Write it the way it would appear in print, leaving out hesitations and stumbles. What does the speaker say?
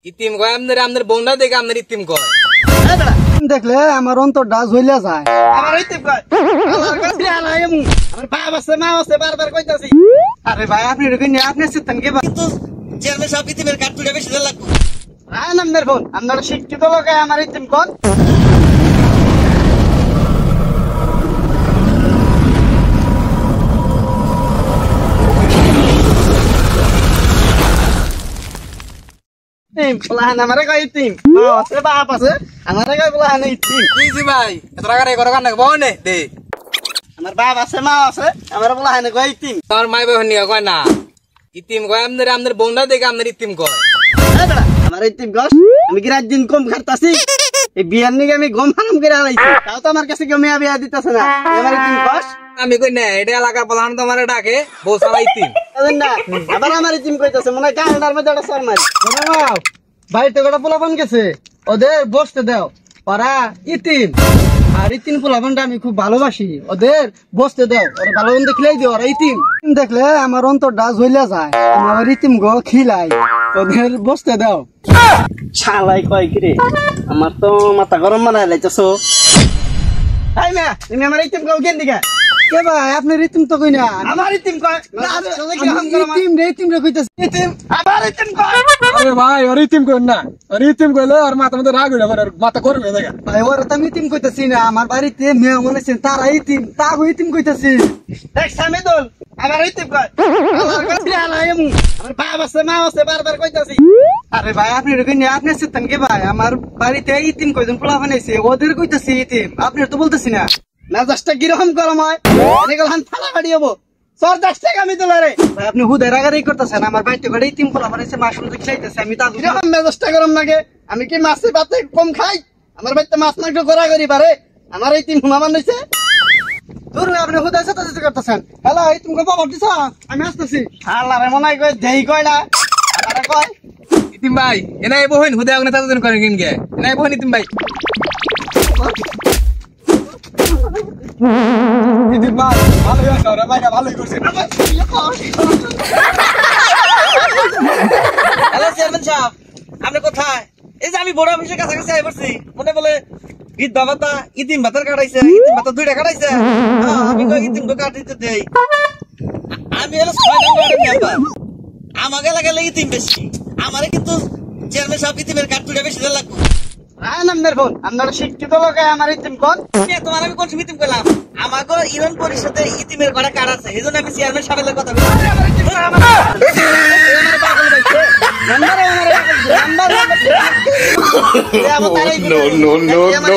ইতিম কয় আমাদের বোনরা দেখে আমাদের ইতিম কয়। দেখলে আমার অন্তরটা জ্বলে যায়। আমার ইতিম কয় আমার বাপ আছে মা আছে বারবার কইতাছি। আরে ভাই আপনি আপনি চিন্তান কি কিন্তু চেয়ারম্যান সাহেব ইতিমের কার্ডটা বেশি দেন লাগবে। আপনার ফোন আপনারা শিক্ষিত লোক আমার ইতিম কোন আমারে কয় ইতিম আছে বাপ আছে আমারে কয় বলাহান ইতিম কি ভাই এত রাগারে করো কান বনে দে আমার বাপ আছে মা আছে আমারে বলাহান কয় ইতিম। তোর মাই বহন নিয়ে কয় না ইতিম কয় আমাদের বোনরা দেখে আমাদের ইতিম কয়। আমার ইতিম গস আমি কি রাত দিন কম খাতাছি এই বিয়ার নিকে আমি গম হারাম করে আলাইছি তাও তো আমার কাছে কেউ মেয়া বিয়া দিতেছে না। আমার ইতিম গস আমি কই না এটা এলাকার প্রধান তোমারে ডাকে বউ সালা ইতিম না আবার আমার ইতিম কইতাছে মনে হয় কান্নার মধ্যে একটা সর মারি। বাড়িতে কটা পোলাপান গেছে ওদের বসতে দাও ওরা ইতিম আর ইতিম পোলাপানটা আমি খুব ভালোবাসি ওদের বসতে দাও ওরা ভালো দেখলেই দিও ওরা ইতিম দেখলে আমার অন্তরটা জ্বলে যায় আমার ইতিম গো খিলাই ওদের বসতে দাও। শালাই কয় কি রে আমার তো মাথা গরম বানাই লাইতেছো। তাই না তুমি আমার ইতিম কও কেন দিকে কে ভাই আপনি ইতিম তো কই না আমার ইতিম কয় ইতিম রে কইতাছি ইতিম আবার ইতিম কয়। আরে ভাই ওর ইতিম কই না ওর ইতিম কইলে ওর মাথা মধ্যে রাগ হইলো আর মাথা করবে দেখা ভাই ওরা তো আমি ইতিম কইতাছি না আমার বাড়িতে মেয়ে মনে আছে তারা ইতিম তাগো ইতিম কইতাছি। দেখ সামিদুল আমার ইতিম কয় আমার কাছে আলাইমু আমার বাপ আছে মা আছে বারবার কইতাছি। আরে ভাই আপনি আপনি চিন্তান কি ভাই আমার বাড়িতে ইতিম কয়জন পোলাপান আইছে ওদের কইতাছি ইতিম আপনি তো বলতেছি না। মেজাজটা কিরকম গরম হয় এগুলো হান থালা বাড়ি হবো সর 10 টাকা আমি তোলা রে। ভাই আপনি হুদায় রাগারাগি করতেছেন আমার বাড়িতে করে ইতিম পোলাপান আইছে মাছ মধ্যে খিলাইতেছে আমি তা কিরকম মেজাজটা গরম লাগে আমি কি মাছে ভাতে কম খাই আমার বাড়িতে মাছ মাংস করা করি পারে আমার এই তিন হুমামান হইছে ধরুন আপনি হুদায় সাথে করতেছেন হ্যালো ইতিম কো বাবা দিছ আমি আসতেছি। আল্লাহ রে মনে কয় দেই কয় না আরে কয় ইতিম ভাই এনাই বহন হুদা ওখানে তাদের করে কিন গে এনাই বহন ইতিম ভাই ইতিম ভাই ভালো হইছে ওরা ভাই ভালোই করছে। হ্যালো চেয়ারম্যান সাহেব আপনি কোথায়? এই যে আমি বড় অফিসের কাছাকাছি আই পড়ছি মনে বলে ঈদ বাবাতা ইতিম ভাতার কাটাইছে ইতিম ভাতা 2টা কাটাইছে আমি কই ইতিম কো কাটিতে দেই আমি হলো 6 নম্বরের মেম্বার আমাকে লাগালে ইতিম বেশি আমারে কিন্তু চেয়ারম্যান সাহেব ইতিমের কার্ডটা বেশি দেন লাগবে। আপনার ফোন আপনারা শিক্ষিত লোক আমার ইতিম কোন তোমার আমি কোন ইতিম কইলাম আমাকে ইউনিয়ন পরিষদে ইতিমের কটা কার্ড আছে এইজন্য আমি চেয়ারম্যান সাহেবের কথা বলি। No, no, no, no.